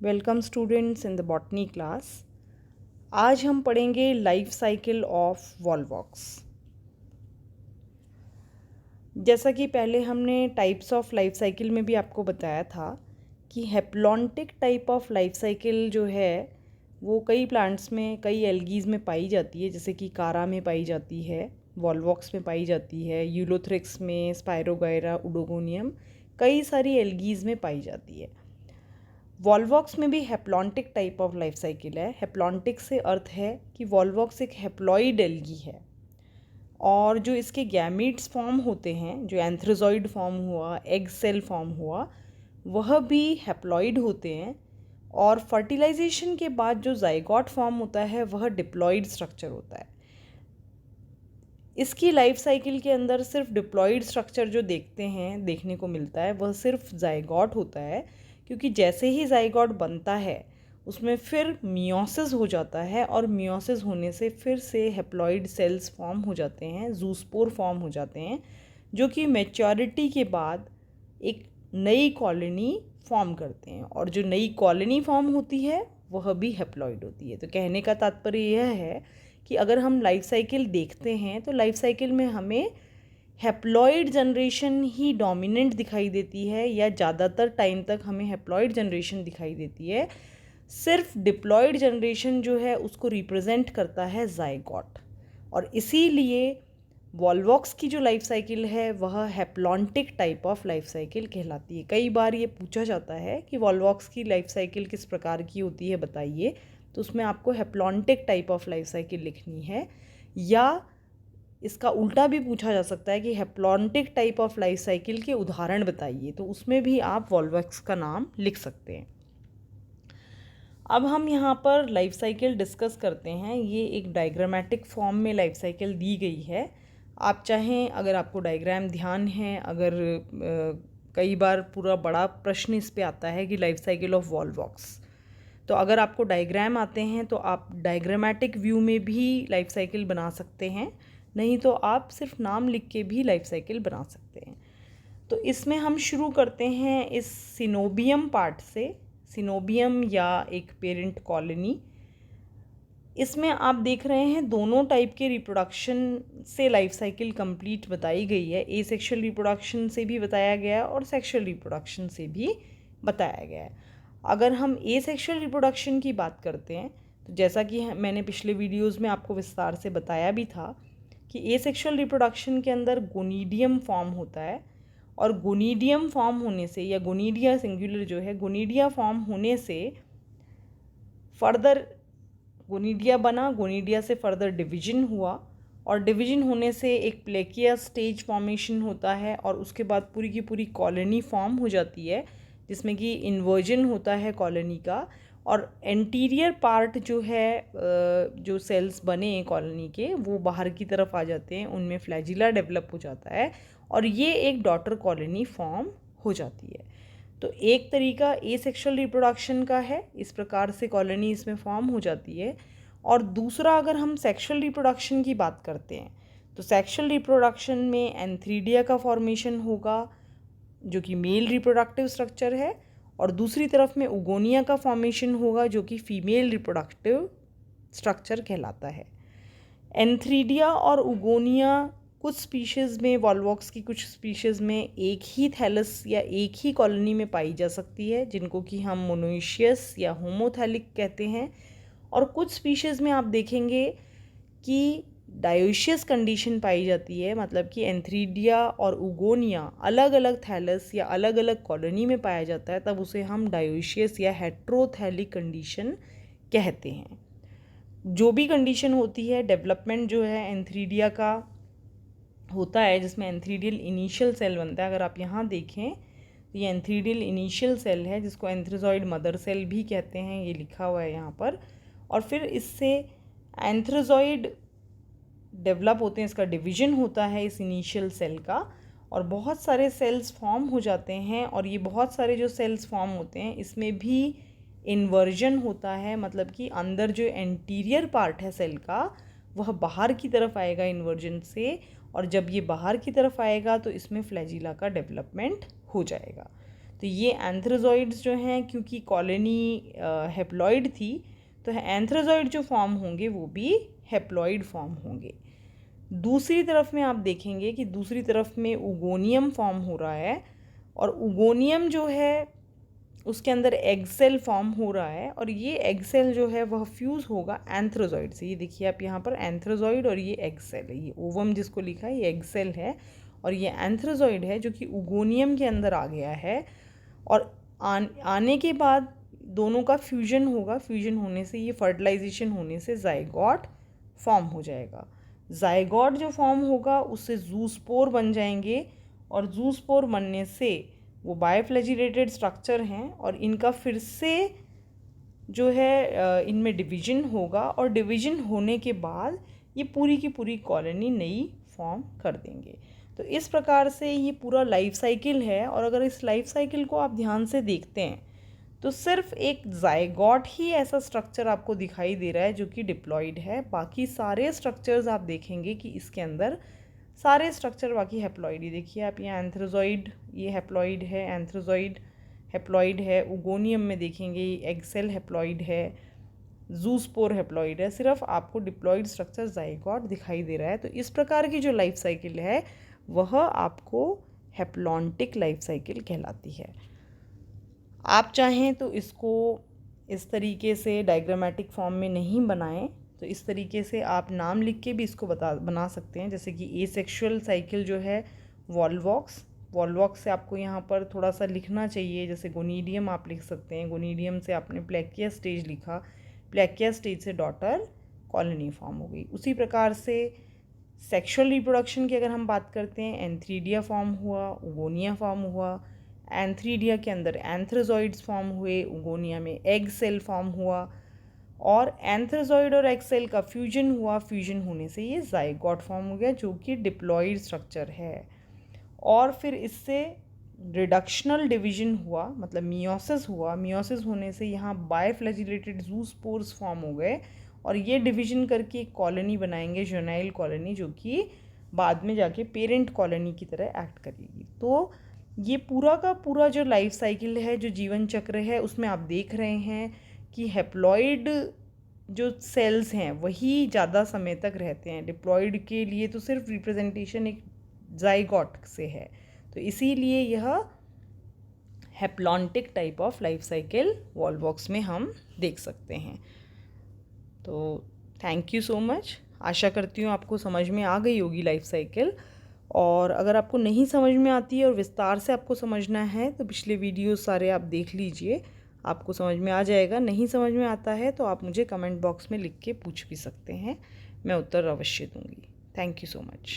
Welcome students in the botany class. आज हम पढ़ेंगे लाइफ साइकिल ऑफ वॉल्वॉक्स। जैसा कि पहले हमने टाइप्स ऑफ लाइफ साइकिल में भी आपको बताया था कि haplontic type of life cycle जो है वो कई प्लांट्स में, कई एल्गीज़ में पाई जाती है, जैसे कि कारा में पाई जाती है, वॉल्वॉक्स में पाई जाती है, यूलोथ्रिक्स में, स्पायरोगायरा, उडोगोनियम, कई सारी एल्गीज़ में पाई जाती है। वॉल्वॉक्स में भी haplontic type of life cycle है। हैप्लॉन्टिक से अर्थ है कि वॉल्वॉक्स एक हैप्लॉइड एल्गी है और जो इसके गैमीट्स फॉर्म होते हैं, जो एंथ्रोजॉइड फॉर्म हुआ, एग सेल फॉर्म हुआ, वह भी हैप्लॉइड होते हैं। और फर्टिलाइजेशन के बाद जो जाइगोट फॉर्म होता है वह डिप्लॉइड स्ट्रक्चर होता है। इसकी लाइफ साइकिल के अंदर सिर्फ डिप्लॉइड स्ट्रक्चर जो देखने को मिलता है वह सिर्फ जाइगोट होता है, क्योंकि जैसे ही जाइगोट बनता है उसमें फिर मियोसिस हो जाता है और मियोसिस होने से फिर से हैप्लॉइड सेल्स फॉर्म हो जाते हैं, जूस्पोर फॉर्म हो जाते हैं, जो कि मैच्योरिटी के बाद एक नई कॉलोनी फॉर्म करते हैं। और जो नई कॉलोनी फॉर्म होती है वह भी हैप्लॉइड होती है। तो कहने का तात्पर्य यह है कि अगर हम लाइफ साइकिल देखते हैं तो लाइफ साइकिल में हमें हैप्लॉइड जनरेशन ही डोमिनेंट दिखाई देती है, या ज़्यादातर टाइम तक हमें हैप्लॉइड जनरेशन दिखाई देती है। सिर्फ डिप्लॉइड जनरेशन जो है उसको रिप्रेजेंट करता है जाइगोट। और इसीलिए वॉल्वॉक्स की जो लाइफ साइकिल है वह haplontic type of life cycle कहलाती है। कई बार ये पूछा जाता है कि वॉल्वॉक्स की लाइफ साइकिल किस प्रकार की होती है बताइए, तो उसमें आपको haplontic type of life cycle लिखनी है। या इसका उल्टा भी पूछा जा सकता है कि haplontic type of life cycle के उदाहरण बताइए, तो उसमें भी आप वॉल्वॉक्स का नाम लिख सकते हैं। अब हम यहाँ पर लाइफ साइकिल डिस्कस करते हैं। ये एक डायग्रामेटिक फॉर्म में लाइफ साइकिल दी गई है। आप चाहें, अगर आपको डायग्राम ध्यान है, अगर कई बार पूरा बड़ा प्रश्न इस पे आता है कि लाइफ साइकिल ऑफ वॉल्वॉक्स, तो अगर आपको डायग्राम आते हैं तो आप डायग्रामेटिक व्यू में भी लाइफ साइकिल बना सकते हैं, नहीं तो आप सिर्फ नाम लिख के भी लाइफ साइकिल बना सकते हैं। तो इसमें हम शुरू करते हैं इस सिनोबियम पार्ट से। सिनोबियम या एक पेरेंट कॉलोनी, इसमें आप देख रहे हैं दोनों टाइप के रिप्रोडक्शन से लाइफ साइकिल कंप्लीट बताई गई है। एसेक्सुअल रिप्रोडक्शन से भी बताया गया है और सेक्सुअल रिप्रोडक्शन से भी बताया गया है। अगर हम एसेक्सुअल रिप्रोडक्शन की बात करते हैं तो जैसा कि मैंने पिछले वीडियोज़ में आपको विस्तार से बताया भी था कि एसेक्सुअल रिप्रोडक्शन के अंदर गोनीडियम फॉर्म होता है, और गोनीडियम फॉर्म होने से, या गोनीडिया सिंगुलर जो है, गोनीडिया फॉर्म होने से फर्दर गोनीडिया बना, गोनीडिया से फर्दर डिवीजन हुआ, और डिवीजन होने से एक प्लेकिया स्टेज फॉर्मेशन होता है, और उसके बाद पूरी की पूरी कॉलोनी फॉर्म हो जाती है, जिसमें कि इन्वर्जन होता है कॉलोनी का। और एंटीरियर पार्ट जो है, जो सेल्स बने कॉलोनी के, वो बाहर की तरफ आ जाते हैं, उनमें फ्लैजिला डेवलप हो जाता है और ये एक डॉटर कॉलोनी फॉर्म हो जाती है। तो एक तरीका एसेक्सुअल रिप्रोडक्शन का है, इस प्रकार से कॉलोनी इसमें फॉर्म हो जाती है। और दूसरा, अगर हम सेक्सुअल रिप्रोडक्शन की बात करते हैं तो सेक्सुअल रिप्रोडक्शन में एंथ्रीडिया का फॉर्मेशन होगा, जो कि मेल रिप्रोडक्टिव स्ट्रक्चर है, और दूसरी तरफ में उगोनिया का फॉर्मेशन होगा, जो कि फीमेल रिप्रोडक्टिव स्ट्रक्चर कहलाता है। एंथ्रीडिया और उगोनिया कुछ स्पीशीज़ में, वॉल्वॉक्स की कुछ स्पीशीज़ में एक ही थैलस या एक ही कॉलोनी में पाई जा सकती है, जिनको कि हम मोनोइशियस या होमोथैलिक कहते हैं। और कुछ स्पीशीज़ में आप देखेंगे कि डायोशियस कंडीशन पाई जाती है, मतलब कि एंथ्रीडिया और उगोनिया अलग अलग थैलस या अलग अलग कॉलोनी में पाया जाता है, तब उसे हम डायोशियस या हेट्रोथैलिक कंडीशन कहते हैं। जो भी कंडीशन होती है, डेवलपमेंट जो है एंथ्रीडिया का होता है, जिसमें एंथ्रीडियल इनिशियल सेल बनता है। अगर आप यहाँ देखें तो ये एंथ्रीडियल इनिशियल सेल है, जिसको एंथ्रोजॉइड मदर सेल भी कहते हैं, ये लिखा हुआ है यहाँ पर। और फिर इससे एंथ्रोजॉइड डेवलप होते हैं, इसका डिवीजन होता है इस इनिशियल सेल का, और बहुत सारे सेल्स फॉर्म हो जाते हैं। और ये बहुत सारे जो सेल्स फॉर्म होते हैं इसमें भी इन्वर्जन होता है, मतलब कि अंदर जो एंटीरियर पार्ट है सेल का वह बाहर की तरफ आएगा इन्वर्जन से, और जब ये बाहर की तरफ आएगा तो इसमें फ्लैजिला का डेवलपमेंट हो जाएगा। तो ये एंथ्रोजॉइड्स जो हैं, क्योंकि कॉलोनी हेप्लॉइड थी, तो एंथ्रोजॉइड जो फॉर्म होंगे वो भी हेप्लॉइड फॉर्म होंगे। दूसरी तरफ में आप देखेंगे कि दूसरी तरफ में उगोनियम फॉर्म हो रहा है, और उगोनियम जो है उसके अंदर एग सेल फॉर्म हो रहा है, और ये एग सेल जो है वह फ्यूज़ होगा एंथ्रोजॉइड से। ये देखिए आप यहाँ पर एंथ्रोजॉइड और ये एग सेल है, ये ओवम जिसको लिखा है ये एग सेल है, और ये एंथ्रोजॉइड है जो कि उगोनियम के अंदर आ गया है। और आने के बाद दोनों का फ्यूजन होगा, फ्यूजन होने से ये फर्टिलाइजेशन होने से जाइगोट फॉर्म हो जाएगा। जाइगोट जो फॉर्म होगा उससे जूस्पोर बन जाएंगे, और जूस्पोर बनने से वो बायोफ्लैजिलेटेड स्ट्रक्चर हैं, और इनका फिर से जो है इनमें डिवीजन होगा, और डिवीजन होने के बाद ये पूरी की पूरी कॉलोनी नई फॉर्म कर देंगे। तो इस प्रकार से ये पूरा लाइफ साइकिल है। और अगर इस लाइफ साइकिल को आप ध्यान से देखते हैं तो सिर्फ एक जाइगोट ही ऐसा स्ट्रक्चर आपको दिखाई दे रहा है जो कि डिप्लॉइड है। बाकी सारे स्ट्रक्चर्स आप देखेंगे कि इसके अंदर सारे स्ट्रक्चर बाकी हेप्लॉइड ही। देखिए आप ये एंथ्रोजॉइड, ये हेप्लॉइड है, एंथ्रोजॉइड हेप्लॉइड है। उगोनियम में देखेंगे ये एग सेल हेप्लॉइड है, जूस्पोर हेप्लॉइड है। सिर्फ आपको डिप्लॉइड स्ट्रक्चर जाइगोट दिखाई दे रहा है। तो इस प्रकार की जो लाइफ साइकिल है वह आपको हेप्लॉन्टिक लाइफ साइकिल कहलाती है। आप चाहें तो इसको इस तरीके से डायग्रामेटिक फॉर्म में नहीं बनाएं, तो इस तरीके से आप नाम लिख के भी इसको बना सकते हैं। जैसे कि एसेक्सुअल साइकिल जो है वॉल्वॉक्स से आपको यहाँ पर थोड़ा सा लिखना चाहिए। जैसे गोनीडियम आप लिख सकते हैं, गोनीडियम से आपने प्लेकिया स्टेज लिखा, प्लेकिया स्टेज से डॉटर कॉलोनी फॉर्म हो गई। उसी प्रकार से सेक्सुअल रिप्रोडक्शन की अगर हम बात करते हैं, एंथ्रीडिया फॉर्म हुआ, उगोनिया फॉर्म हुआ। एंथ्रीडिया के अंदर एंथ्रोजॉइड्स फॉर्म हुए, उगोनिया में एग सेल फॉर्म हुआ, और एंथ्रोजॉइड और एग सेल का फ्यूजन हुआ। फ्यूजन होने से ये जाइगोट फॉर्म हो गया जो कि डिप्लॉइड स्ट्रक्चर है। और फिर इससे रिडक्शनल डिवीजन हुआ, मतलब मियोसिस हुआ। मियोसिस होने से यहाँ बायफ्लैजिलेटेड जूस्पोर्स फॉर्म हो गए, और ये डिवीजन करके एक कॉलोनी बनाएंगे, जुवेनाइल कॉलोनी, जो कि बाद में जाके पेरेंट कॉलोनी की तरह एक्ट करेगी। तो ये पूरा का पूरा जो लाइफ साइकिल है, जो जीवन चक्र है, उसमें आप देख रहे हैं कि हेप्लॉइड जो सेल्स हैं वही ज़्यादा समय तक रहते हैं। डिप्लॉइड के लिए तो सिर्फ रिप्रेजेंटेशन एक जाइगोट से है, तो इसीलिए यह haplontic type of life cycle Volvox में हम देख सकते हैं। तो थैंक यू सो मच। आशा करती हूँ आपको समझ में आ गई होगी लाइफ साइकिल। और अगर आपको नहीं समझ में आती है और विस्तार से आपको समझना है तो पिछले वीडियो सारे आप देख लीजिए, आपको समझ में आ जाएगा। नहीं समझ में आता है तो आप मुझे कमेंट बॉक्स में लिख के पूछ भी सकते हैं, मैं उत्तर अवश्य दूंगी। Thank you so much.